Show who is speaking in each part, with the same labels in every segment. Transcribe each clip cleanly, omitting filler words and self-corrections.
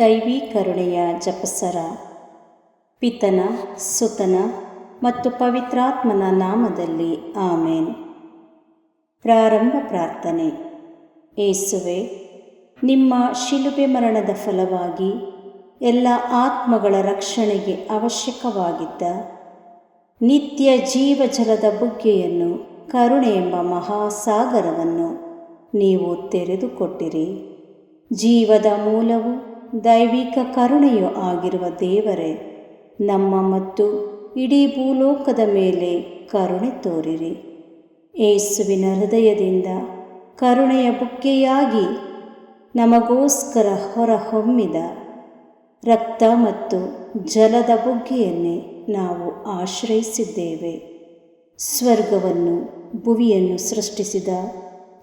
Speaker 1: ದೈವಿ ಕರುಣೆಯ ಜಪಸರ. ಪಿತನ, ಸುತನ ಮತ್ತು ಪವಿತ್ರಾತ್ಮನ ನಾಮದಲ್ಲಿ ಆಮೇನ್. ಪ್ರಾರಂಭ ಪ್ರಾರ್ಥನೆ. ಏಸುವೆ, ನಿಮ್ಮ ಶಿಲುಬೆ ಮರಣದ ಫಲವಾಗಿ ಎಲ್ಲ ಆತ್ಮಗಳ ರಕ್ಷಣೆಗೆ ಅವಶ್ಯಕವಾಗಿದ್ದ ನಿತ್ಯ ಜೀವಜಲದ ಬುಗ್ಗೆಯನ್ನು, ಕರುಣೆ ಎಂಬ ಮಹಾಸಾಗರವನ್ನು ನೀವು ತೆರೆದುಕೊಟ್ಟಿರಿ. ಜೀವದ ಮೂಲವು ದೈವಿಕ ಕರುಣೆಯೂ ಆಗಿರುವ ದೇವರೇ, ನಮ್ಮ ಮತ್ತು ಇಡೀ ಭೂಲೋಕದ ಮೇಲೆ ಕರುಣೆ ತೋರಿರಿ. ಏಸುವಿನ ಹೃದಯದಿಂದ ಕರುಣೆಯ ಬುಗ್ಗೆಯಾಗಿ ನಮಗೋಸ್ಕರ ಹೊರಹೊಮ್ಮಿದ ರಕ್ತ ಮತ್ತು ಜಲದ ಬುಗ್ಗೆಯನ್ನೇ ನಾವು ಆಶ್ರಯಿಸಿದ್ದೇವೆ. ಸ್ವರ್ಗವನ್ನು ಭುವಿಯನ್ನು ಸೃಷ್ಟಿಸಿದ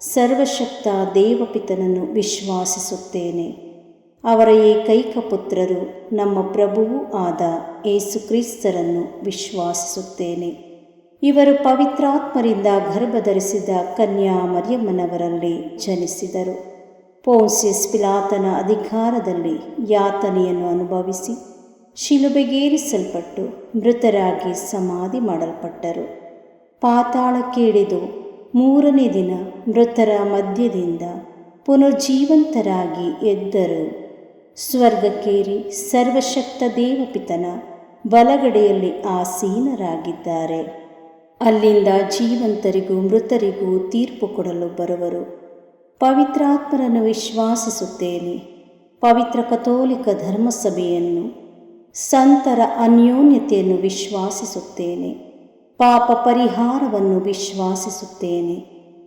Speaker 1: ಸರ್ವಶಕ್ತ ದೇವಪಿತನನ್ನು ವಿಶ್ವಾಸಿಸುತ್ತೇನೆ. ಅವರ ಏಕೈಕ ಪುತ್ರರು ನಮ್ಮ ಪ್ರಭುವೂ ಆದ ಏಸುಕ್ರಿಸ್ತರನ್ನು ವಿಶ್ವಾಸಿಸುತ್ತೇನೆ. ಇವರು ಪವಿತ್ರಾತ್ಮರಿಂದ ಗರ್ಭಧರಿಸಿದ ಕನ್ಯಾ ಮರಿಯಮ್ಮನವರಲ್ಲಿ ಜನಿಸಿದರು. ಪೋನ್ಸಿಯಸ್ ಪಿಲಾತನ ಅಧಿಕಾರದಲ್ಲಿ ಯಾತನೆಯನ್ನು ಅನುಭವಿಸಿ ಶಿಲುಬೆಗೇರಿಸಲ್ಪಟ್ಟು ಮೃತರಾಗಿ ಸಮಾಧಿ ಮಾಡಲ್ಪಟ್ಟರು. ಪಾತಾಳಕ್ಕೆ ಇಳಿದು 3ನೇ ದಿನ ಮೃತರ ಮಧ್ಯದಿಂದ ಪುನರ್ಜೀವಂತರಾಗಿ ಎದ್ದರು. ಸ್ವರ್ಗಕ್ಕೇರಿ ಸರ್ವಶಕ್ತ ದೇವಪಿತನ ಬಲಗಡೆಯಲ್ಲಿ ಆಸೀನರಾಗಿದ್ದಾರೆ. ಅಲ್ಲಿಂದ ಜೀವಂತರಿಗೂ ಮೃತರಿಗೂ ತೀರ್ಪು ಕೊಡಲು ಬರುವರು. ಪವಿತ್ರಾತ್ಮರನ್ನು ವಿಶ್ವಾಸಿಸುತ್ತೇನೆ. ಪವಿತ್ರ ಕಥೋಲಿಕ ಧರ್ಮಸಭೆಯನ್ನು, ಸಂತರ ಅನ್ಯೋನ್ಯತೆಯನ್ನು ವಿಶ್ವಾಸಿಸುತ್ತೇನೆ. ಪಾಪ ಪರಿಹಾರವನ್ನು ವಿಶ್ವಾಸಿಸುತ್ತೇನೆ.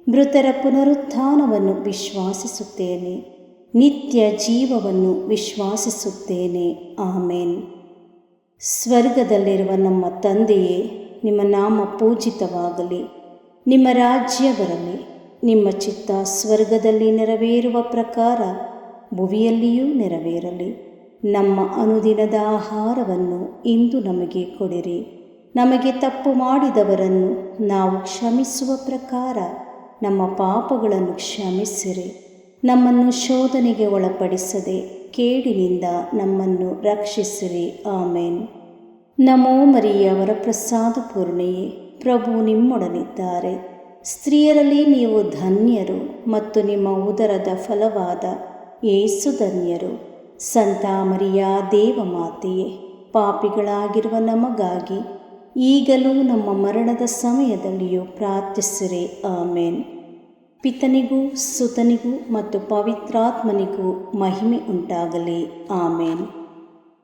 Speaker 1: ಮೃತರ ಪುನರುತ್ಥಾನವನ್ನು ವಿಶ್ವಾಸಿಸುತ್ತೇನೆ. ನಿತ್ಯ ಜೀವವನ್ನು ವಿಶ್ವಾಸಿಸುತ್ತೇನೆ. ಆಮೇನ್. ಸ್ವರ್ಗದಲ್ಲಿರುವ ನಮ್ಮ ತಂದೆಯೇ, ನಿಮ್ಮ ನಾಮ ಪೂಜಿತವಾಗಲಿ. ನಿಮ್ಮ ರಾಜ್ಯ ಬರಲಿ. ನಿಮ್ಮ ಚಿತ್ತ ಸ್ವರ್ಗದಲ್ಲಿ ನೆರವೇರುವ ಪ್ರಕಾರ ಭುವಿಯಲ್ಲಿಯೂ ನೆರವೇರಲಿ. ನಮ್ಮ ಅನುದಿನದ ಆಹಾರವನ್ನು ಇಂದು ನಮಗೆ ಕೊಡಿರಿ. ನಮಗೆ ತಪ್ಪು ಮಾಡಿದವರನ್ನು ನಾವು ಕ್ಷಮಿಸುವ ಪ್ರಕಾರ ನಮ್ಮ ಪಾಪಗಳನ್ನು ಕ್ಷಮಿಸಿರಿ. ನಮ್ಮನ್ನು ಶೋಧನೆಗೆ ಒಳಪಡಿಸದೆ ಕೇಡಿನಿಂದ ನಮ್ಮನ್ನು ರಕ್ಷಿಸಿರಿ. ಆಮೇನ್. ನಮೋ ಮರಿಯ ವರಪ್ರಸಾದ ಪೂರ್ಣೆಯೇ, ಪ್ರಭು ನಿಮ್ಮೊಡನಿದ್ದಾರೆ. ಸ್ತ್ರೀಯರಲ್ಲಿ ನೀವು ಧನ್ಯರು ಮತ್ತು ನಿಮ್ಮ ಉದರದ ಫಲವಾದ ಯೇಸು ಧನ್ಯರು. ಸಂತ ಮರಿಯ ದೇವಮಾತೆಯೇ, ಪಾಪಿಗಳಾಗಿರುವ ನಮಗಾಗಿ ಈಗಲೂ ನಮ್ಮ ಮರಣದ ಸಮಯದಲ್ಲಿಯೂ ಪ್ರಾರ್ಥಿಸಿರಿ. ಆಮೇನ್. ಪಿತನಿಗೂ ಸುತನಿಗೂ ಮತ್ತು ಪವಿತ್ರಾತ್ಮನಿಗೂ ಮಹಿಮೆ ಉಂಟಾಗಲಿ. ಆಮೇನ್.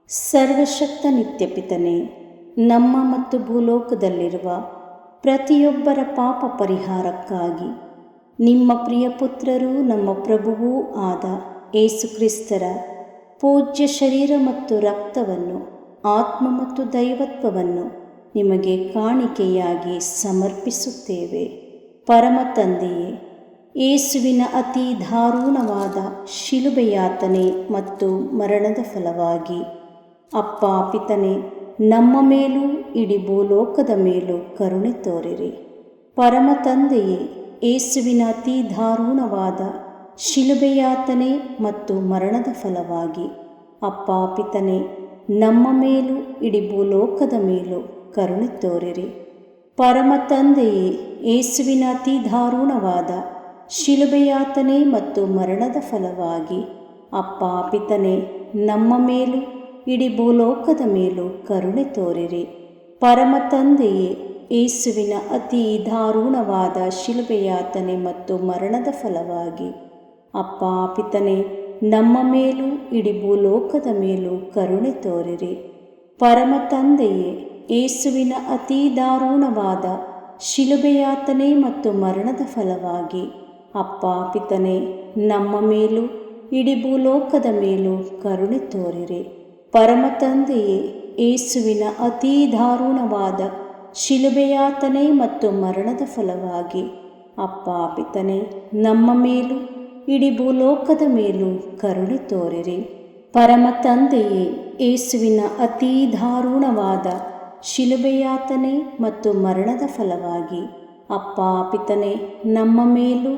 Speaker 1: ಸರ್ವಶಕ್ತ ನಿತ್ಯ ಪಿತನೇ, ನಮ್ಮ ಮತ್ತು ಭೂಲೋಕದಲ್ಲಿರುವ ಪ್ರತಿಯೊಬ್ಬರ ಪಾಪ ಪರಿಹಾರಕ್ಕಾಗಿ ನಿಮ್ಮ ಪ್ರಿಯ ಪುತ್ರರೂ ನಮ್ಮ ಪ್ರಭುವೂ ಆದ ಏಸುಕ್ರಿಸ್ತರ ಪೂಜ್ಯ ಶರೀರ ಮತ್ತು ರಕ್ತವನ್ನು, ಆತ್ಮ ಮತ್ತು ದೈವತ್ವವನ್ನು ನಿಮಗೆ ಕಾಣಿಕೆಯಾಗಿ ಸಮರ್ಪಿಸುತ್ತೇವೆ. ಪರಮ ತಂದೆಯೇ, ಯೇಸುವಿನ ಅತಿ ದಾರುಣವಾದ ಶಿಲುಬೆಯಾತನೆ ಮತ್ತು ಮರಣದ ಫಲವಾಗಿ ಅಪ್ಪ ಪಿತನೇ, ನಮ್ಮ ಮೇಲೂ ಇಡೀ ಭೂಲೋಕದ ಮೇಲೂ ಕರುಣೆ ತೋರಿರಿ. ಪರಮ ತಂದೆಯೇ, ಯೇಸುವಿನ ಅತಿ ದಾರುಣವಾದ ಶಿಲುಬೆಯಾತನೆ ಮತ್ತು ಮರಣದ ಫಲವಾಗಿ ಅಪ್ಪ ಪಿತನೇ, ನಮ್ಮ ಮೇಲೂ ಇಡೀ ಭೂಲೋಕದ ಮೇಲೂ ಕರುಣೆ ತೋರಿರಿ. ಪರಮ ತಂದೆಯೇ, ಯೇಸುವಿನ ಅತಿ ದಾರುಣವಾದ ಶಿಲುಬೆಯಾತನೆ ಮತ್ತು ಮರಣದ ಫಲವಾಗಿ ಅಪ್ಪ ಪಿತನೇ, ನಮ್ಮ ಮೇಲೂ ಇಡೀ ಭೂಲೋಕದ ಮೇಲೂ ಕರುಣೆ ತೋರಿರಿ. ಪರಮ ತಂದೆಯೇ, ಯೇಸುವಿನ ಅತಿ ದಾರುಣವಾದ ಶಿಲುಬೆಯಾತನೆ ಮತ್ತು ಮರಣದ ಫಲವಾಗಿ ಅಪ್ಪ ಪಿತನೇ, ನಮ್ಮ ಮೇಲೂ ಇಡೀ ಭೂಲೋಕದ ಮೇಲೂ ಕರುಣೆ ತೋರಿರಿ. ಪರಮ ತಂದೆಯೇ, ಯೇಸುವಿನ ಅತಿ ದಾರುಣವಾದ ಶಿಲುಬೆಯಾತನೆ ಮತ್ತು ಮರಣದ ಫಲವಾಗಿ ಅಪ್ಪ ಪಿತನೇ, ನಮ್ಮ ಮೇಲೂ ಇಡೀ ಭೂಲೋಕದ ಮೇಲೂ ಕರುಣೆ ತೋರಿರಿ. ಪರಮ ತಂದೆಯೇ, ಯೇಸುವಿನ ಅತಿ ದಾರುಣವಾದ ಶಿಲುಬೆಯಾತನೆ ಮತ್ತು ಮರಣದ ಫಲವಾಗಿ ಅಪ್ಪ ಪಿತನೇ, ನಮ್ಮ ಮೇಲೂ ಇಡೀ ಭೂಲೋಕದ ಮೇಲೂ ಕರುಣೆ ತೋರಿರಿ. ಪರಮ ತಂದೆಯೇ, ಯೇಸುವಿನ ಅತಿ ದಾರುಣವಾದ ಶಿಲುಬೆಯಾತನೆ ಮತ್ತು ಮರಣದ ಫಲವಾಗಿ ಅಪ್ಪ ಪಿತನೇ, ನಮ್ಮ ಮೇಲೂ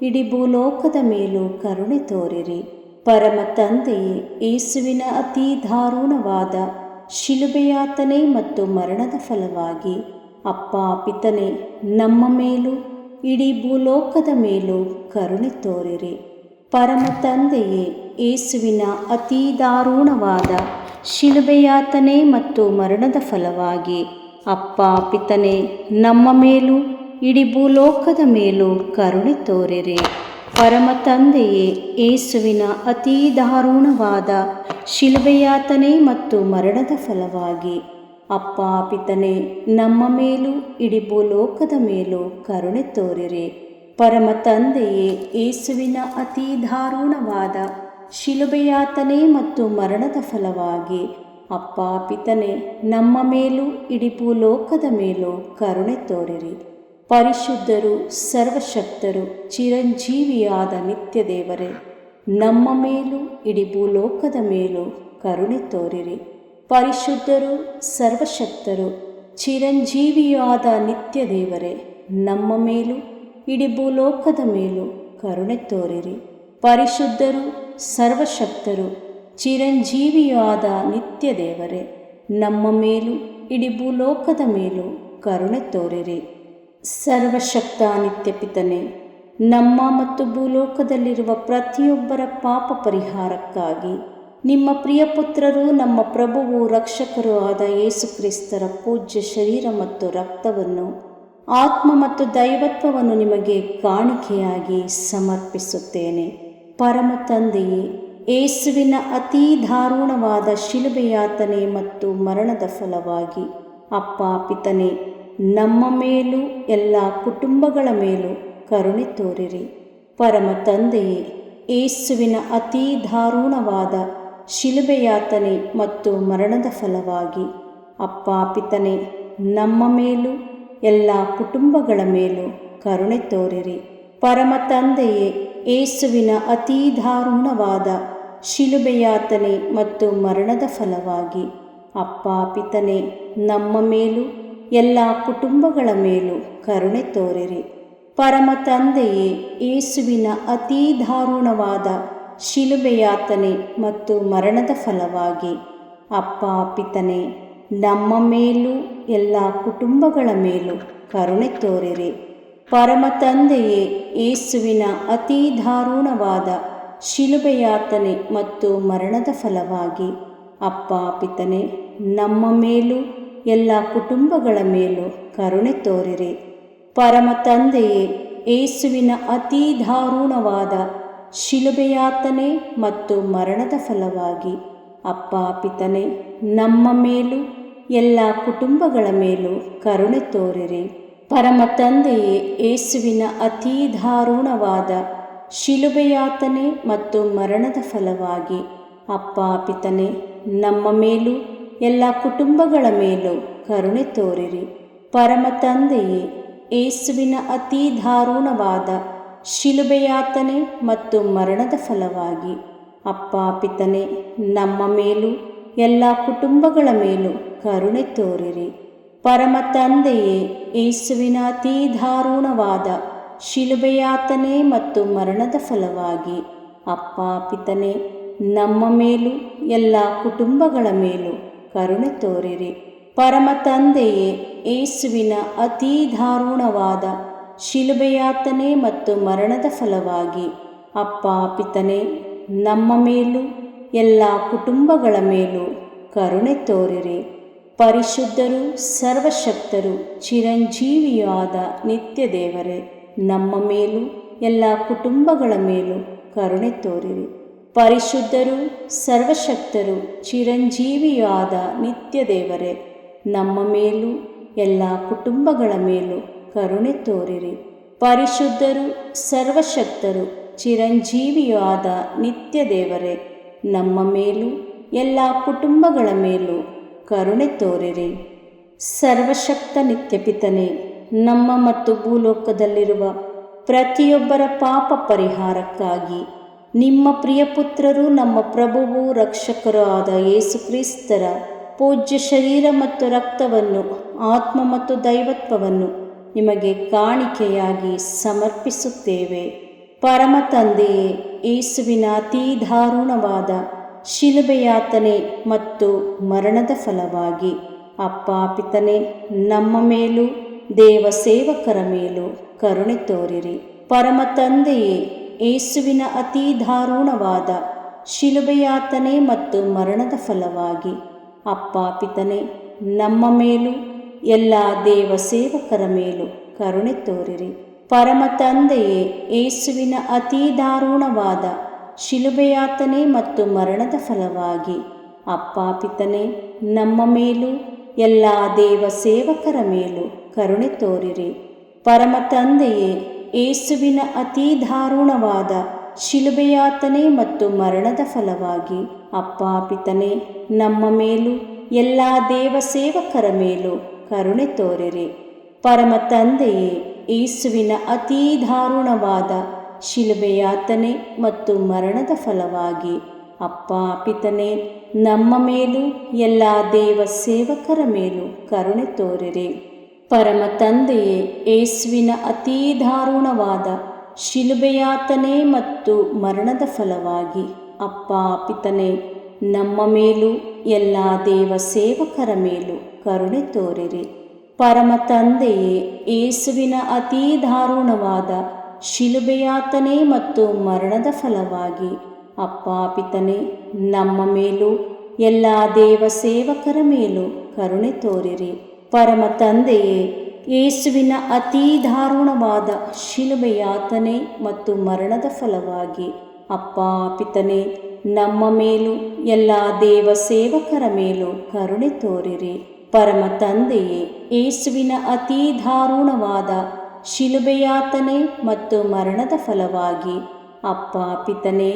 Speaker 1: ಇಡೀ ಭೂಲೋಕದ ಮೇಲೂ ಕರುಣೆ ತೋರಿರಿ. ಪರಮ ತಂದೆಯೇ, ಯೇಸುವಿನ ಅತಿ ದಾರುಣವಾದ ಶಿಲುಬೆಯಾತನೆ ಮತ್ತು ಮರಣದ ಫಲವಾಗಿ ಅಪ್ಪ ಪಿತನೇ, ನಮ್ಮ ಮೇಲೂ ಇಡೀ ಭೂಲೋಕದ ಮೇಲೂ ಕರುಣೆ ತೋರಿರಿ. ಪರಮ ತಂದೆಯೇ, ಯೇಸುವಿನ ಅತಿ ದಾರುಣವಾದ ಶಿಲುಬೆಯಾತನೆ ಮತ್ತು ಮರಣದ ಫಲವಾಗಿ ಅಪ್ಪ ಪಿತನೇ, ನಮ್ಮ ಮೇಲೂ ಇಡೀ ಭೂಲೋಕದ ಮೇಲೂ ಕರುಣೆ ತೋರಿರಿ. ಪರಮ ತಂದೆಯೇ, ಯೇಸುವಿನ ಅತಿ ದಾರುಣವಾದ ಶಿಲುಬೆಯಾತನೆ ಮತ್ತು ಮರಣದ ಫಲವಾಗಿ ಅಪ್ಪ ಪಿತನೇ, ನಮ್ಮ ಮೇಲೂ ಇಡೀ ಭೂಲೋಕದ ಮೇಲೂ ಕರುಣೆ ತೋರಿರಿ. ಪರಮ ತಂದೆಯೇ, ಯೇಸುವಿನ ಅತಿ ದಾರುಣವಾದ ಶಿಲುಬೆಯಾತನೆ ಮತ್ತು ಮರಣದ ಫಲವಾಗಿ ಅಪ್ಪ ಪಿತನೇ, ನಮ್ಮ ಮೇಲೂ ಇಡೀ ಭೂಲೋಕದ ಮೇಲೂ ಕರುಣೆ ತೋರಿರಿ. ಪರಿಶುದ್ಧರು, ಸರ್ವಶಕ್ತರು, ಚಿರಂಜೀವಿಯಾದ ನಿತ್ಯ ದೇವರೇ, ನಮ್ಮ ಮೇಲೂ ಇಡೀ ಭೂಲೋಕದ ಮೇಲೂ ಕರುಣೆ ತೋರಿರಿ. ಪರಿಶುದ್ಧರು, ಸರ್ವಶಕ್ತರು, ಚಿರಂಜೀವಿಯಾದ ನಿತ್ಯ ದೇವರೇ, ನಮ್ಮ ಮೇಲೂ ಇಡೀ ಭೂಲೋಕದ ಮೇಲೂ ಕರುಣೆ ತೋರಿರಿ. ಪರಿಶುದ್ಧರು, ಸರ್ವಶಕ್ತರು, ಚಿರಂಜೀವಿಯಾದ ನಿತ್ಯ ದೇವರೇ, ನಮ್ಮ ಮೇಲೂ ಇಡೀ ಭೂಲೋಕದ ಮೇಲೂ ಕರುಣೆ ತೋರಿರಿ. ಸರ್ವಶಕ್ತ ನಿತ್ಯ ಪಿತನೇ, ನಮ್ಮ ಮತ್ತು ಭೂಲೋಕದಲ್ಲಿರುವ ಪ್ರತಿಯೊಬ್ಬರ ಪಾಪ ಪರಿಹಾರಕ್ಕಾಗಿ ನಿಮ್ಮ ಪ್ರಿಯಪುತ್ರರು, ನಮ್ಮ ಪ್ರಭುವು ರಕ್ಷಕರೂ ಆದ ಯೇಸು ಕ್ರಿಸ್ತರ ಪೂಜ್ಯ ಶರೀರ ಮತ್ತು ರಕ್ತವನ್ನು, ಆತ್ಮ ಮತ್ತು ದೈವತ್ವವನ್ನು ನಿಮಗೆ ಕಾಣಿಕೆಯಾಗಿ ಸಮರ್ಪಿಸುತ್ತೇನೆ. ಪರಮ ತಂದೆಯೇ, ಯೇಸುವಿನ ಅತಿ ದಾರುಣವಾದ ಶಿಲುಬೆಯಾತನೆ ಮತ್ತು ಮರಣದ ಫಲವಾಗಿ ಅಪ್ಪ ಪಿತನೇ, ನಮ್ಮ ಮೇಲೂ ಎಲ್ಲ ಕುಟುಂಬಗಳ ಮೇಲೂ ಕರುಣೆ ತೋರಿರಿ. ಪರಮ ತಂದೆಯೇ, ಯೇಸುವಿನ ಅತಿ ದಾರುಣವಾದ ಶಿಲುಬೆಯಾತನೆ ಮತ್ತು ಮರಣದ ಫಲವಾಗಿ ಅಪ್ಪ ಪಿತನೇ, ನಮ್ಮ ಮೇಲೂ ಎಲ್ಲ ಕುಟುಂಬಗಳ ಮೇಲೂ ಕರುಣೆ ತೋರಿರಿ. ಪರಮ ತಂದೆಯೇ, ಯೇಸುವಿನ ಅತಿ ದಾರುಣವಾದ ಶಿಲುಬೆಯಾತನೆ ಮತ್ತು ಮರಣದ ಫಲವಾಗಿ ಅಪ್ಪ ಪಿತನೇ, ನಮ್ಮ ಮೇಲೂ ಎಲ್ಲ ಕುಟುಂಬಗಳ ಮೇಲೂ ಕರುಣೆ ತೋರಿರಿ. ಪರಮ ತಂದೆಯೇ, ಯೇಸುವಿನ ಅತಿ ದಾರುಣವಾದ ಶಿಲುಬೆಯಾತನೆ ಮತ್ತು ಮರಣದ ಫಲವಾಗಿ ಅಪ್ಪ ಪಿತನೇ, ನಮ್ಮ ಮೇಲೂ ಎಲ್ಲ ಕುಟುಂಬಗಳ ಮೇಲೂ ಕರುಣೆ ತೋರಿರಿ. ಪರಮ ತಂದೆಯೇ, ಯೇಸುವಿನ ಅತಿ ದಾರುಣವಾದ ಶಿಲುಬೆಯಾತನೆ ಮತ್ತು ಮರಣದ ಫಲವಾಗಿ ಅಪ್ಪ ಪಿತನೇ, ನಮ್ಮ ಮೇಲೂ ಎಲ್ಲ ಕುಟುಂಬಗಳ ಮೇಲೂ ಕರುಣೆ ತೋರಿರಿ. ಪರಮ ತಂದೆಯೇ, ಯೇಸುವಿನ ಅತಿ ದಾರುಣವಾದ ಶಿಲುಬೆಯಾತನೆ ಮತ್ತು ಮರಣದ ಫಲವಾಗಿ ಅಪ್ಪ ಪಿತನೇ, ನಮ್ಮ ಮೇಲೂ ಎಲ್ಲ ಕುಟುಂಬಗಳ ಮೇಲೂ ಕರುಣೆ ತೋರಿರಿ. ಪರಮ ತಂದೆಯೇ, ಯೇಸುವಿನ ಅತಿ ದಾರುಣವಾದ ಶಿಲುಬೆಯಾತನೆ ಮತ್ತು ಮರಣದ ಫಲವಾಗಿ ಅಪ್ಪ ಪಿತನೇ, ನಮ್ಮ ಮೇಲೂ ಎಲ್ಲ ಕುಟುಂಬಗಳ ಮೇಲೂ ಕರುಣೆ ತೋರಿರಿ. ಪರಮ ತಂದೆಯೇ, ಯೇಸುವಿನ ಅತಿ ದಾರುಣವಾದ ಶಿಲುಬೆಯಾತನೆ ಮತ್ತು ಮರಣದ ಫಲವಾಗಿ ಅಪ್ಪ ಪಿತನೇ, ನಮ್ಮ ಮೇಲೂ ಎಲ್ಲ ಕುಟುಂಬಗಳ ಮೇಲೂ ಕರುಣೆ ತೋರಿರಿ. ಪರಮ ತಂದೆಯೇ, ಯೇಸುವಿನ ಅತಿ ದಾರುಣವಾದ ಶಿಲುಬೆಯಾತನೆ ಮತ್ತು ಮರಣದ ಫಲವಾಗಿ ಅಪ್ಪ ಪಿತನೇ, ನಮ್ಮ ಮೇಲೂ ಎಲ್ಲ ಕುಟುಂಬಗಳ ಮೇಲೂ ಕರುಣೆ ತೋರಿರಿ. ಪರಮ ತಂದೆಯೇ, ಯೇಸುವಿನ ಅತಿ ದಾರುಣವಾದ ಶಿಲುಬೆಯಾತನೆ ಮತ್ತು ಮರಣದ ಫಲವಾಗಿ ಅಪ್ಪ ಪಿತನೇ, ನಮ್ಮ ಮೇಲೂ ಎಲ್ಲ ಕುಟುಂಬಗಳ ಮೇಲೂ ಕರುಣೆ ತೋರಿರಿ. ಪರಿಶುದ್ಧರು, ಸರ್ವಶಕ್ತರು, ಚಿರಂಜೀವಿಯಾದ ನಿತ್ಯ ದೇವರೇ, ನಮ್ಮ ಮೇಲೂ ಎಲ್ಲ ಕುಟುಂಬಗಳ ಮೇಲೂ ಕರುಣೆ ತೋರಿರಿ. ಪರಿಶುದ್ಧರು, ಸರ್ವಶಕ್ತರು, ಚಿರಂಜೀವಿಯಾದ ನಿತ್ಯ ದೇವರೇ, ನಮ್ಮ ಮೇಲೂ ಎಲ್ಲ ಕುಟುಂಬಗಳ ಮೇಲೂ ಕರುಣೆ ತೋರಿರಿ. ಪರಿಶುದ್ಧರು, ಸರ್ವಶಕ್ತರು, ಚಿರಂಜೀವಿಯಾದ ನಿತ್ಯ ದೇವರೇ, ನಮ್ಮ ಮೇಲೂ ಎಲ್ಲ ಕುಟುಂಬಗಳ ಮೇಲೂ ಕರುಣೆ ತೋರಿರಿ. ಸರ್ವಶಕ್ತ ನಿತ್ಯಪಿತನೇ, ನಮ್ಮ ಮತ್ತು ಭೂಲೋಕದಲ್ಲಿರುವ ಪ್ರತಿಯೊಬ್ಬರ ಪಾಪ ಪರಿಹಾರಕ್ಕಾಗಿ ನಿಮ್ಮ ಪ್ರಿಯಪುತ್ರರು, ನಮ್ಮ ಪ್ರಭುವು ರಕ್ಷಕರೂ ಆದ ಯೇಸು ಕ್ರಿಸ್ತರ ಪೂಜ್ಯ ಶರೀರ ಮತ್ತು ರಕ್ತವನ್ನು, ಆತ್ಮ ಮತ್ತು ದೈವತ್ವವನ್ನು ನಿಮಗೆ ಕಾಣಿಕೆಯಾಗಿ ಸಮರ್ಪಿಸುತ್ತೇವೆ. ಪರಮ ತಂದೆಯೇ, ಯೇಸುವಿನ ಅತೀ ದಾರುಣವಾದ ಶಿಲುಬೆಯಾತನೆ ಮತ್ತು ಮರಣದ ಫಲವಾಗಿ ಅಪ್ಪ ಪಿತನೇ, ನಮ್ಮ ಮೇಲೂ ದೇವ ಸೇವಕರ ಮೇಲೂ ಕರುಣೆ ತೋರಿರಿ. ಪರಮ ತಂದೆಯೇ, ಯೇಸುವಿನ ಅತೀ ದಾರುಣವಾದ ಶಿಲುಬೆಯಾತನೆ ಮತ್ತು ಮರಣದ ಫಲವಾಗಿ ಅಪ್ಪ ಪಿತನೇ, ನಮ್ಮ ಮೇಲೂ ಎಲ್ಲ ದೇವ ಸೇವಕರ ಮೇಲೂ ಕರುಣೆ ತೋರಿರಿ. ಪರಮ ತಂದೆಯೇ, ಯೇಸುವಿನ ಅತೀ ದಾರುಣವಾದ ಶಿಲುಬೆಯಾತನೆ ಮತ್ತು ಮರಣದ ಫಲವಾಗಿ ಅಪ್ಪ ಪಿತನೇ, ನಮ್ಮ ಮೇಲೂ ಎಲ್ಲ ದೇವ ಸೇವಕರ ಮೇಲೂ ಕರುಣೆ ತೋರಿರಿ. ಪರಮ ತಂದೆಯೇ, ಯೇಸುವಿನ ಅತೀ ದಾರುಣವಾದ ಶಿಲುಬೆಯಾತನೆ ಮತ್ತು ಮರಣದ ಫಲವಾಗಿ ಅಪ್ಪ ಪಿತನೇ, ನಮ್ಮ ಮೇಲೂ ಎಲ್ಲ ದೇವ ಸೇವಕರ ಮೇಲೂ ಕರುಣೆ ತೋರಿರಿ. ಪರಮ ತಂದೆಯೇ, ಯೇಸುವಿನ ಅತೀ ದಾರುಣವಾದ ಶಿಲುಬೆಯಾತನೆ ಮತ್ತು ಮರಣದ ಫಲವಾಗಿ ಅಪ್ಪ ಪಿತನೇ, ನಮ್ಮ ಮೇಲೂ ಎಲ್ಲ ದೇವ ಸೇವಕರ ಮೇಲೂ ಕರುಣೆ ತೋರಿರಿ. ಪರಮ ತಂದೆಯೇ, ಯೇಸುವಿನ ಅತೀ ದಾರುಣವಾದ ಶಿಲುಬೆಯಾತನೆ ಮತ್ತು ಮರಣದ ಫಲವಾಗಿ ಅಪ್ಪ ಪಿತನೇ, ನಮ್ಮ ಮೇಲೂ ಎಲ್ಲ ದೇವ ಸೇವಕರ ಮೇಲೂ ಕರುಣೆ ತೋರಿರಿ. ಪರಮ ತಂದೆಯೇ, ಯೇಸುವಿನ ಅತೀ ದಾರುಣವಾದ ಶಿಲುಬೆಯಾತನೆ ಮತ್ತು ಮರಣದ ಫಲವಾಗಿ ಅಪ್ಪ ಪಿತನೇ, ನಮ್ಮ ಮೇಲೂ ಎಲ್ಲ ದೇವ ಸೇವಕರ ಮೇಲೂ ಕರುಣೆ ತೋರಿರಿ. ಪರಮ ತಂದೆಯೇ, ಯೇಸುವಿನ ಅತೀ ದಾರುಣವಾದ ಶಿಲುಬೆಯಾತನೆ ಮತ್ತು ಮರಣದ ಫಲವಾಗಿ ಅಪ್ಪ ಪಿತನೇ, ನಮ್ಮ ಮೇಲೂ ಎಲ್ಲ ದೇವ ಸೇವಕರ ಮೇಲೂ ಕರುಣೆ ತೋರಿರಿ. ಪರಮ ತಂದೆಯೇ, ಯೇಸುವಿನ ಅತೀ ದಾರುಣವಾದ ಶಿಲುಬೆಯಾತನೆ ಮತ್ತು ಮರಣದ ಫಲವಾಗಿ ಅಪ್ಪ ಪಿತನೇ,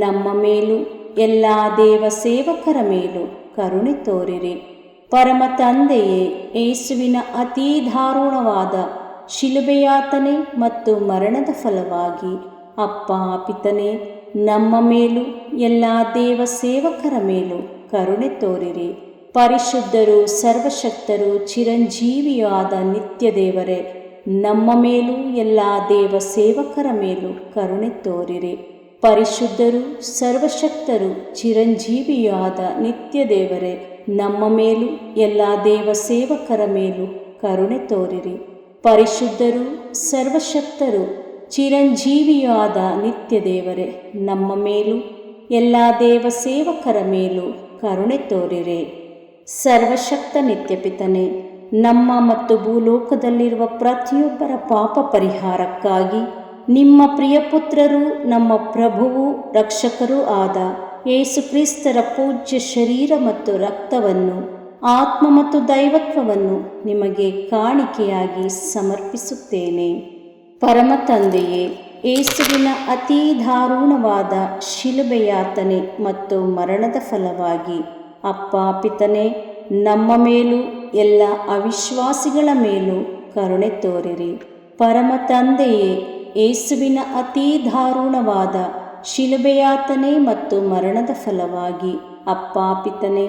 Speaker 1: ನಮ್ಮ ಮೇಲೂ ಎಲ್ಲ ದೇವ ಸೇವಕರ ಮೇಲೂ ಕರುಣೆ ತೋರಿರಿ. ಪರಮ ತಂದೆಯೇ, ಯೇಸುವಿನ ಅತೀ ದಾರುಣವಾದ ಶಿಲುಬೆಯಾತನೆ ಮತ್ತು ಮರಣದ ಫಲವಾಗಿ ಅಪ್ಪ ಪಿತನೇ, ನಮ್ಮ ಮೇಲೂ ಎಲ್ಲ ದೇವ ಸೇವಕರ ಮೇಲೂ ಕರುಣೆ ತೋರಿರಿ. ಪರಿಶುದ್ಧರು, ಸರ್ವಶಕ್ತರು, ಚಿರಂಜೀವಿಯೂ ಆದ ನಿತ್ಯ ದೇವರೇ, ನಮ್ಮ ಮೇಲೂ ಎಲ್ಲ ದೇವ ಸೇವಕರ ಮೇಲೂ ಕರುಣೆ ತೋರಿರಿ. ಪರಿಶುದ್ಧರು, ಸರ್ವಶಕ್ತರು, ಚಿರಂಜೀವಿಯೂ ಆದ ನಿತ್ಯ ದೇವರೇ, ನಮ್ಮ ಮೇಲೂ ಎಲ್ಲ ದೇವ ಸೇವಕರ ಮೇಲೂ ಕರುಣೆ ತೋರಿರಿ. ಪರಿಶುದ್ಧರು, ಸರ್ವಶಕ್ತರು, ಚಿರಂಜೀವಿಯೂ ಆದ ನಿತ್ಯ ದೇವರೇ, ನಮ್ಮ ಮೇಲೂ ಎಲ್ಲ ದೇವ ಸೇವಕರ ಮೇಲೂ ಕರುಣೆ ತೋರಿರಿ. ಸರ್ವಶಕ್ತ ನಿತ್ಯಪಿತನೇ, ನಮ್ಮ ಮತ್ತು ಭೂಲೋಕದಲ್ಲಿರುವ ಪ್ರತಿಯೊಬ್ಬರ ಪಾಪ ಪರಿಹಾರಕ್ಕಾಗಿ ನಿಮ್ಮ ಪ್ರಿಯಪುತ್ರರು, ನಮ್ಮ ಪ್ರಭುವೂ ರಕ್ಷಕರೂ ಆದ ಯೇಸು ಕ್ರಿಸ್ತರ ಪೂಜ್ಯ ಶರೀರ ಮತ್ತು ರಕ್ತವನ್ನು, ಆತ್ಮ ಮತ್ತು ದೈವತ್ವವನ್ನು ನಿಮಗೆ ಕಾಣಿಕೆಯಾಗಿ ಸಮರ್ಪಿಸುತ್ತೇನೆ. ಪರಮ ತಂದೆಯೇ, ಯೇಸುವಿನ ಅತೀ ದಾರುಣವಾದ ಶಿಲುಬೆಯಾತನೆ ಮತ್ತು ಮರಣದ ಫಲವಾಗಿ ಅಪ್ಪ ಪಿತನೇ, ನಮ್ಮ ಮೇಲೂ ಎಲ್ಲ ಅವಿಶ್ವಾಸಿಗಳ ಮೇಲೂ ಕರುಣೆ ತೋರಿರಿ. ಪರಮ ತಂದೆಯೇ, ಯೇಸುವಿನ ಅತೀ ದಾರುಣವಾದ ಶಿಲುಬೆಯಾತನೆ ಮತ್ತು ಮರಣದ ಫಲವಾಗಿ ಅಪ್ಪ ಪಿತನೇ,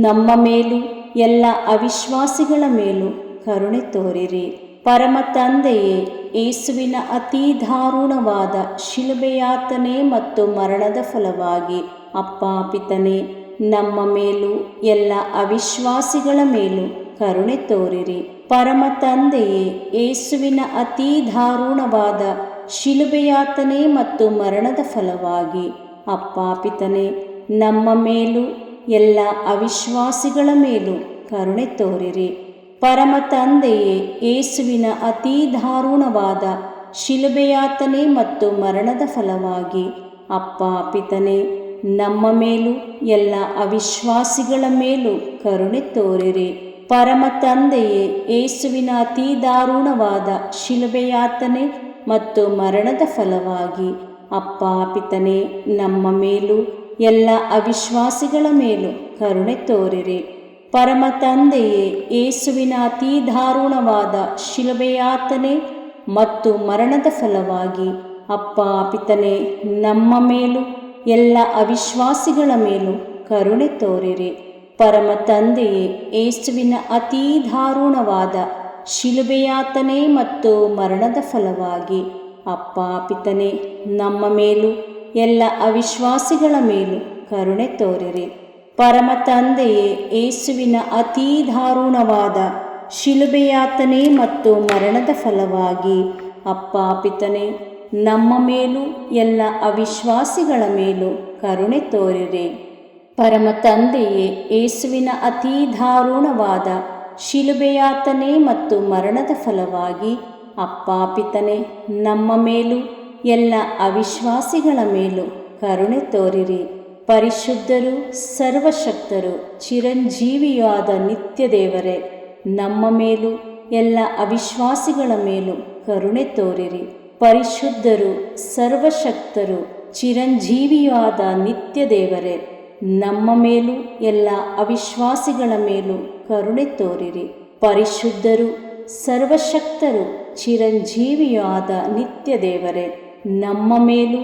Speaker 1: ನಮ್ಮ ಮೇಲೂ ಎಲ್ಲ ಅವಿಶ್ವಾಸಿಗಳ ಮೇಲೂ ಕರುಣೆ ತೋರಿರಿ. ಪರಮ ತಂದೆಯೇ, ಯೇಸುವಿನ ಅತೀ ದಾರುಣವಾದ ಶಿಲುಬೆಯಾತನೆ ಮತ್ತು ಮರಣದ ಫಲವಾಗಿ ಅಪ್ಪ ಪಿತನೇ, ನಮ್ಮ ಮೇಲೂ ಎಲ್ಲ ಅವಿಶ್ವಾಸಿಗಳ ಮೇಲೂ ಕರುಣೆ ತೋರಿರಿ. ಪರಮ ತಂದೆಯೇ, ಯೇಸುವಿನ ಅತೀ ದಾರುಣವಾದ ಶಿಲುಬೆಯಾತನೆ ಮತ್ತು ಮರಣದ ಫಲವಾಗಿ ಅಪ್ಪ ಪಿತನೇ, ನಮ್ಮ ಮೇಲೂ ಎಲ್ಲ ಅವಿಶ್ವಾಸಿಗಳ ಮೇಲೂ ಕರುಣೆ ತೋರಿರಿ. ಪರಮ ತಂದೆಯೇ, ಯೇಸುವಿನ ಅತೀ ದಾರುಣವಾದ ಶಿಲುಬೆಯಾತನೆ ಮತ್ತು ಮರಣದ ಫಲವಾಗಿ ಅಪ್ಪ ಪಿತನೇ, ನಮ್ಮ ಮೇಲೂ ಎಲ್ಲ ಅವಿಶ್ವಾಸಿಗಳ ಮೇಲೂ ಕರುಣೆ ತೋರಿರಿ. ಪರಮ ತಂದೆಯೇ, ಯೇಸುವಿನ ಅತೀ ದಾರುಣವಾದ ಶಿಲುಬೆಯಾತನೆ ಮತ್ತು ಮರಣದ ಫಲವಾಗಿ ಅಪ್ಪ ಪಿತನೇ, ನಮ್ಮ ಮೇಲೂ ಎಲ್ಲ ಅವಿಶ್ವಾಸಿಗಳ ಮೇಲೂ ಕರುಣೆ ತೋರಿರಿ. ಪರಮ ತಂದೆಯೇ, ಯೇಸುವಿನ ಅತೀ ದಾರುಣವಾದ ಶಿಲುಬೆಯಾತನೆ ಮತ್ತು ಮರಣದ ಫಲವಾಗಿ ಅಪ್ಪ ಪಿತನೇ, ನಮ್ಮ ಮೇಲೂ ಎಲ್ಲ ಅವಿಶ್ವಾಸಿಗಳ ಮೇಲೂ ಕರುಣೆ ತೋರಿರಿ. ಪರಮ ತಂದೆಯೇ, ಯೇಸುವಿನ ಅತೀ ದಾರುಣವಾದ ಶಿಲುಬೆಯಾತನೆ ಮತ್ತು ಮರಣದ ಫಲವಾಗಿ ಅಪ್ಪ ಪಿತನೇ, ನಮ್ಮ ಮೇಲೂ ಎಲ್ಲ ಅವಿಶ್ವಾಸಿಗಳ ಮೇಲೂ ಕರುಣೆ ತೋರಿರಿ. ಪರಮ ತಂದೆಯೇ, ಯೇಸುವಿನ ಅತೀ ದಾರುಣವಾದ ಶಿಲುಬೆಯಾತನೆ ಮತ್ತು ಮರಣದ ಫಲವಾಗಿ ಅಪ್ಪ ಪಿತನೇ, ನಮ್ಮ ಮೇಲೂ ಎಲ್ಲ ಅವಿಶ್ವಾಸಿಗಳ ಮೇಲೂ ಕರುಣೆ ತೋರಿರಿ. ಪರಮ ತಂದೆಯೇ, ಯೇಸುವಿನ ಅತೀ ದಾರುಣವಾದ ಶಿಲುಬೆಯಾತನೆ ಮತ್ತು ಮರಣದ ಫಲವಾಗಿ ಅಪ್ಪ ಪಿತನೇ, ನಮ್ಮ ಮೇಲೂ ಎಲ್ಲ ಅವಿಶ್ವಾಸಿಗಳ ಮೇಲೂ ಕರುಣೆ ತೋರಿರಿ. ಪರಿಶುದ್ಧರು, ಸರ್ವಶಕ್ತರು, ಚಿರಂಜೀವಿಯಾದ ನಿತ್ಯ ದೇವರೇ, ನಮ್ಮ ಮೇಲೂ ಎಲ್ಲ ಅವಿಶ್ವಾಸಿಗಳ ಮೇಲೂ ಕರುಣೆ ತೋರಿರಿ. ಪರಿಶುದ್ಧರು, ಸರ್ವಶಕ್ತರು, ಚಿರಂಜೀವಿಯಾದ ನಿತ್ಯ ದೇವರೇ, ನಮ್ಮ ಮೇಲೂ ಎಲ್ಲ ಅವಿಶ್ವಾಸಿಗಳ ಮೇಲೂ ಕರುಣೆ ತೋರಿರಿ. ಪರಿಶುದ್ಧರು, ಸರ್ವಶಕ್ತರು, ಚಿರಂಜೀವಿಯಾದ ನಿತ್ಯ ದೇವರೇ, ನಮ್ಮ ಮೇಲೂ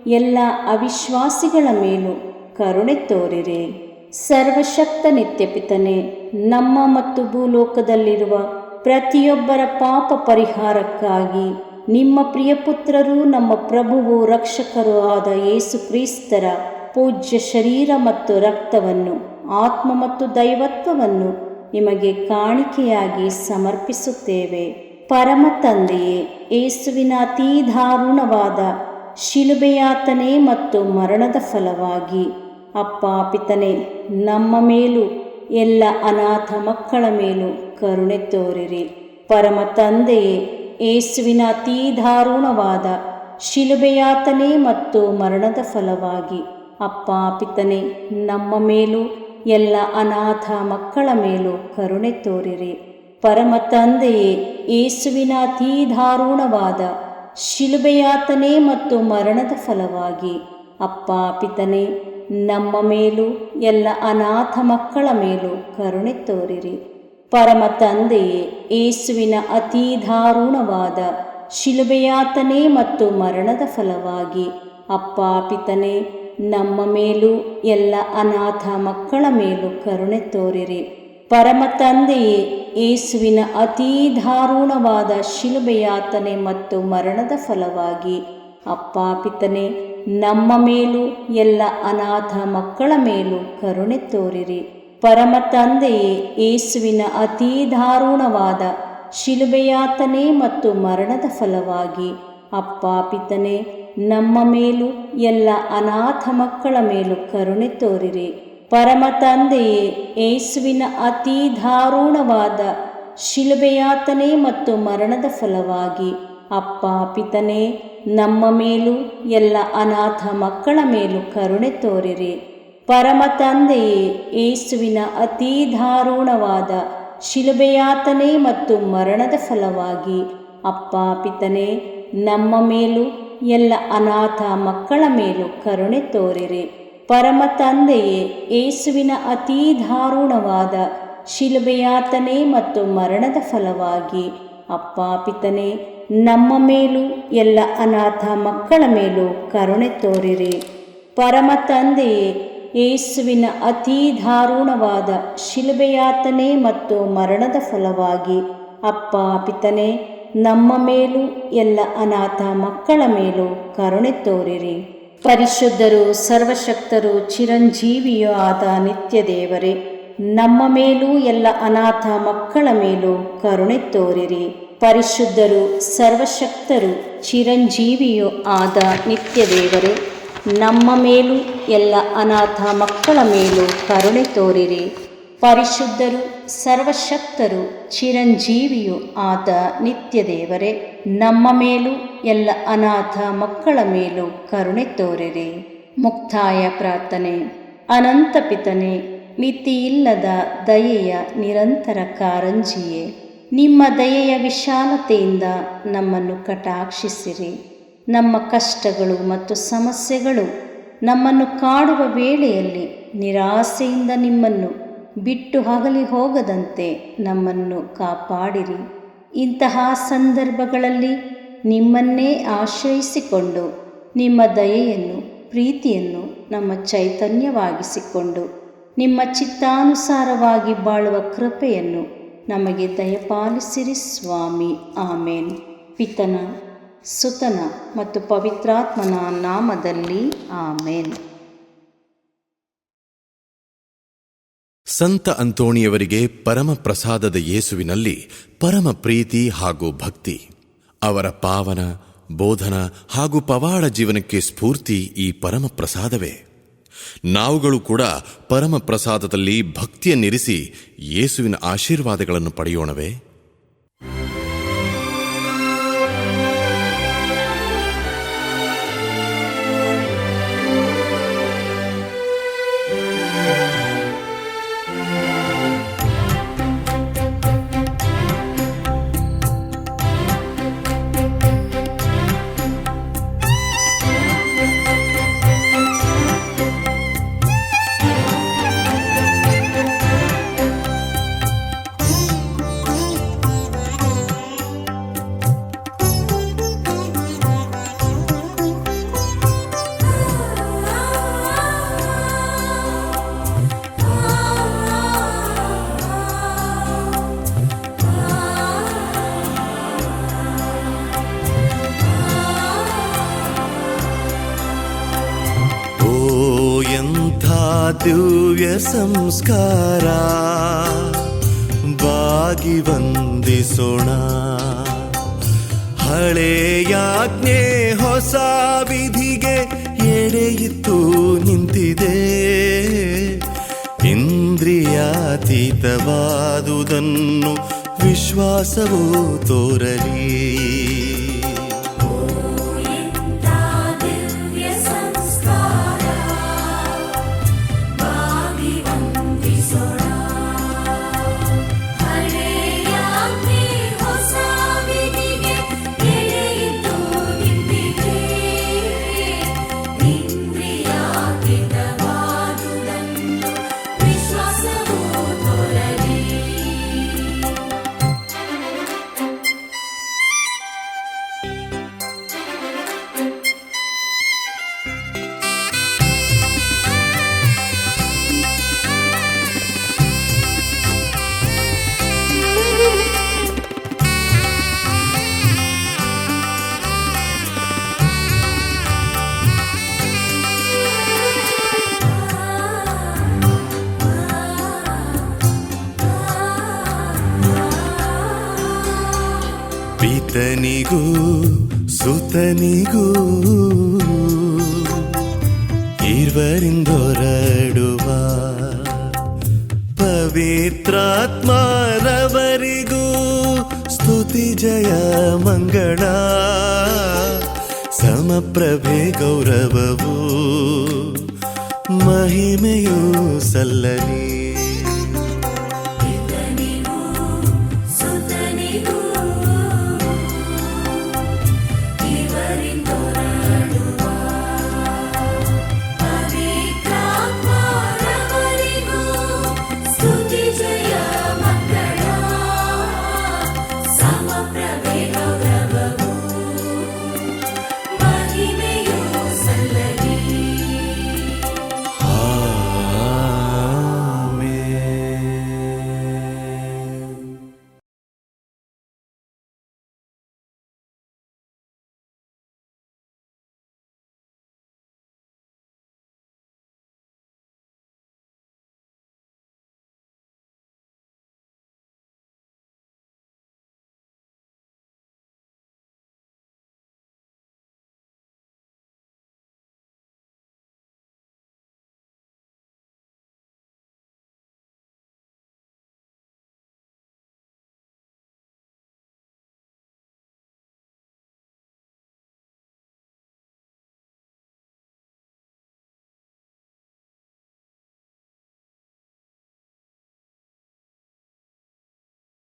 Speaker 1: ಎಲ್ಲ ಅವಿಶ್ವಾಸಿಗಳ ಮೇಲೂ ಕರುಣೆ ತೋರಿರಿ. ಸರ್ವಶಕ್ತ ನಿತ್ಯಪಿತನೇ, ನಮ್ಮ ಮತ್ತು ಭೂಲೋಕದಲ್ಲಿರುವ ಪ್ರತಿಯೊಬ್ಬರ ಪಾಪ ಪರಿಹಾರಕ್ಕಾಗಿ ನಿಮ್ಮ ಪ್ರಿಯಪುತ್ರರು, ನಮ್ಮ ಪ್ರಭುವು ರಕ್ಷಕರೂ ಆದ ಯೇಸು ಕ್ರಿಸ್ತರ ಪೂಜ್ಯ ಶರೀರ ಮತ್ತು ರಕ್ತವನ್ನು, ಆತ್ಮ ಮತ್ತು ದೈವತ್ವವನ್ನು ನಿಮಗೆ ಕಾಣಿಕೆಯಾಗಿ ಸಮರ್ಪಿಸುತ್ತೇವೆ. ಪರಮ ತಂದೆಯೇ, ಯೇಸುವಿನ ಅತೀ ದಾರುಣವಾದ ಶಿಲುಬೆಯಾತನೆ ಮತ್ತು ಮರಣದ ಫಲವಾಗಿ ಅಪ್ಪ ಪಿತನೇ, ನಮ್ಮ ಮೇಲೂ ಎಲ್ಲ ಅನಾಥ ಮಕ್ಕಳ ಮೇಲೂ ಕರುಣೆ ತೋರಿರಿ. ಪರಮ ತಂದೆಯೇ, ಯೇಸುವಿನ ಅತೀ ದಾರುಣವಾದ ಶಿಲುಬೆಯಾತನೆ ಮತ್ತು ಮರಣದ ಫಲವಾಗಿ ಅಪ್ಪ ಪಿತನೇ, ನಮ್ಮ ಮೇಲೂ ಎಲ್ಲ ಅನಾಥ ಮಕ್ಕಳ ಮೇಲೂ ಕರುಣೆ ತೋರಿರಿ. ಪರಮ ತಂದೆಯೇ, ಯೇಸುವಿನ ಅತೀ ದಾರುಣವಾದ ಶಿಲುಬೆಯಾತನೆ ಮತ್ತು ಮರಣದ ಫಲವಾಗಿ ಅಪ್ಪ ಪಿತನೇ, ನಮ್ಮ ಮೇಲೂ ಎಲ್ಲ ಅನಾಥ ಮಕ್ಕಳ ಮೇಲೂ ಕರುಣೆ ತೋರಿರಿ. ಪರಮ ತಂದೆಯೇ, ಯೇಸುವಿನ ಅತೀ ದಾರುಣವಾದ ಶಿಲುಬೆಯಾತನೆ ಮತ್ತು ಮರಣದ ಫಲವಾಗಿ ಅಪ್ಪ ಪಿತನೇ, ನಮ್ಮ ಮೇಲೂ ಎಲ್ಲ ಅನಾಥ ಮಕ್ಕಳ ಮೇಲೂ ಕರುಣೆ ತೋರಿರಿ. ಪರಮ ತಂದೆಯೇ, ಯೇಸುವಿನ ಅತೀ ದಾರುಣವಾದ ಶಿಲುಬೆಯಾತನೆ ಮತ್ತು ಮರಣದ ಫಲವಾಗಿ ಅಪ್ಪ ಪಿತನೇ, ನಮ್ಮ ಮೇಲೂ ಎಲ್ಲ ಅನಾಥ ಮಕ್ಕಳ ಮೇಲೂ ಕರುಣೆ ತೋರಿರಿ. ಪರಮ ತಂದೆಯೇ, ಯೇಸುವಿನ ಅತೀ ದಾರುಣವಾದ ಶಿಲುಬೆಯಾತನೆ ಮತ್ತು ಮರಣದ ಫಲವಾಗಿ ಅಪ್ಪ ಪಿತನೇ, ನಮ್ಮ ಮೇಲೂ ಎಲ್ಲ ಅನಾಥ ಮಕ್ಕಳ ಮೇಲೂ ಕರುಣೆ ತೋರಿರಿ. ಪರಮ ತಂದೆಯೇ, ಯೇಸುವಿನ ಅತೀ ದಾರುಣವಾದ ಶಿಲುಬೆಯಾತನೆ ಮತ್ತು ಮರಣದ ಫಲವಾಗಿ ಅಪ್ಪ ಪಿತನೇ, ನಮ್ಮ ಮೇಲೂ ಎಲ್ಲ ಅನಾಥ ಮಕ್ಕಳ ಮೇಲೂ ಕರುಣೆ ತೋರಿರಿ. ಪರಮ ತಂದೆಯೇ, ಯೇಸುವಿನ ಅತೀ ದಾರುಣವಾದ ಶಿಲುಬೆಯಾತನೆ ಮತ್ತು ಮರಣದ ಫಲವಾಗಿ ಅಪ್ಪ ಪಿತನೇ, ನಮ್ಮ ಮೇಲೂ ಎಲ್ಲ ಅನಾಥ ಮಕ್ಕಳ ಮೇಲೂ ಕರುಣೆ ತೋರಿರಿ. ಪರಮ ತಂದೆಯೇ, ಯೇಸುವಿನ ಅತೀ ದಾರುಣವಾದ ಶಿಲುಬೆಯಾತನೆ ಮತ್ತು ಮರಣದ ಫಲವಾಗಿ ಅಪ್ಪ ಪಿತನೇ, ನಮ್ಮ ಮೇಲೂ ಎಲ್ಲ ಅನಾಥ ಮಕ್ಕಳ ಮೇಲೂ ಕರುಣೆ ತೋರಿರಿ. ಪರಮ ತಂದೆಯೇ, ಯೇಸುವಿನ ಅತೀ ದಾರುಣವಾದ ಶಿಲುಬೆಯಾತನೆ ಮತ್ತು ಮರಣದ ಫಲವಾಗಿ ಅಪ್ಪ ಪಿತನೇ, ನಮ್ಮ ಮೇಲೂ ಎಲ್ಲ ಅನಾಥ ಮಕ್ಕಳ ಮೇಲೂ ಕರುಣೆ ತೋರಿರಿ. ಪರಿಶುದ್ಧರು, ಸರ್ವಶಕ್ತರು, ಚಿರಂಜೀವಿಯೂ ಆದ ನಿತ್ಯ ದೇವರೇ, ನಮ್ಮ ಮೇಲೂ ಎಲ್ಲ ಅನಾಥ ಮಕ್ಕಳ ಮೇಲೂ ಕರುಣೆ ತೋರಿರಿ. ಪರಿಶುದ್ಧರು, ಸರ್ವಶಕ್ತರು, ಚಿರಂಜೀವಿಯೂ ಆದ ನಿತ್ಯ ದೇವರೇ, ನಮ್ಮ ಮೇಲೂ ಎಲ್ಲ ಅನಾಥ ಮಕ್ಕಳ ಮೇಲೂ ಕರುಣೆ ತೋರಿರಿ. ಪರಿಶುದ್ಧರು, ಸರ್ವಶಕ್ತರು, ಚಿರಂಜೀವಿಯೂ ಆದ ನಿತ್ಯ ದೇವರೇ, ನಮ್ಮ ಮೇಲೂ ಎಲ್ಲ ಅನಾಥ ಮಕ್ಕಳ ಮೇಲೂ ಕರುಣೆ ತೋರಿರಿ. ಮುಕ್ತಾಯ ಪ್ರಾರ್ಥನೆ. ಅನಂತ ಪಿತನೇ, ಮಿತಿಯಿಲ್ಲದ ದಯೆಯ ನಿರಂತರ ಕಾರಂಜಿಯೇ, ನಿಮ್ಮ ದಯೆಯ ವಿಶಾಲತೆಯಿಂದ ನಮ್ಮನ್ನು ಕಟಾಕ್ಷಿಸಿರಿ. ನಮ್ಮ ಕಷ್ಟಗಳು ಮತ್ತು ಸಮಸ್ಯೆಗಳು ನಮ್ಮನ್ನು ಕಾಡುವ ವೇಳೆಯಲ್ಲಿ ನಿರಾಸೆಯಿಂದ ನಿಮ್ಮನ್ನು ಬಿಟ್ಟು ಅಗಲಿ ಹೋಗದಂತೆ ನಮ್ಮನ್ನು ಕಾಪಾಡಿರಿ. ಇಂತಹ ಸಂದರ್ಭಗಳಲ್ಲಿ ನಿಮ್ಮನ್ನೇ ಆಶ್ರಯಿಸಿಕೊಂಡು ನಿಮ್ಮ ದಯೆಯನ್ನು, ಪ್ರೀತಿಯನ್ನು ನಮ್ಮ ಚೈತನ್ಯವಾಗಿಸಿಕೊಂಡು ನಿಮ್ಮ ಚಿತ್ತಾನುಸಾರವಾಗಿ ಬಾಳುವ ಕೃಪೆಯನ್ನು ನಮಗೆ ದಯಪಾಲಿಸಿರಿ ಸ್ವಾಮಿ. ಆಮೇನ್. ಪಿತನ, ಸುತನ ಮತ್ತು ಪವಿತ್ರಾತ್ಮನ ನಾಮದಲ್ಲಿ ಆಮೇನ್.
Speaker 2: ಸಂತ ಅಂತೋಣಿಯವರಿಗೆ ಪರಮ ಪ್ರಸಾದದ ಯೇಸುವಿನಲ್ಲಿ ಪರಮ ಪ್ರೀತಿ ಹಾಗೂ ಭಕ್ತಿ. ಅವರ ಪಾವನ ಬೋಧನ ಹಾಗೂ ಪವಾಡ ಜೀವನಕ್ಕೆ ಸ್ಫೂರ್ತಿ ಈ ಪರಮ ಪ್ರಸಾದವೇ. ನಾವುಗಳು ಕೂಡ ಪರಮ ಪ್ರಸಾದದಲ್ಲಿ ಭಕ್ತಿಯನ್ನಿರಿಸಿ ಯೇಸುವಿನ ಆಶೀರ್ವಾದಗಳನ್ನು ಪಡೆಯೋಣವೇ? ದಿವ್ಯ ಸಂಸ್ಕಾರ ಬಾಗಿ ವಂದಿಸೋಣ. ಹಳೆಯಾಜ್ಞೆ ಹೊಸ ವಿಧಿಗೆ ಎಡೆಯಿತ್ತು ನಿಂತಿದೆ. ಇಂದ್ರಿಯಾತೀತವಾದುದನ್ನು ವಿಶ್ವಾಸವು ತೋರಲಿ. ಪಿತನಿಗೂ ಸುತನಿಗೂ ಇರುವರಿಂದೊರಡುವ ಪವಿತ್ರಾತ್ಮರವರಿಗೂ ಸ್ತುತಿ ಜಯ ಮಂಗಳ. ಸಮಪ್ರಭೆ ಗೌರವವು ಮಹಿಮೆಯೂ ಸಲ್ಲಲಿ.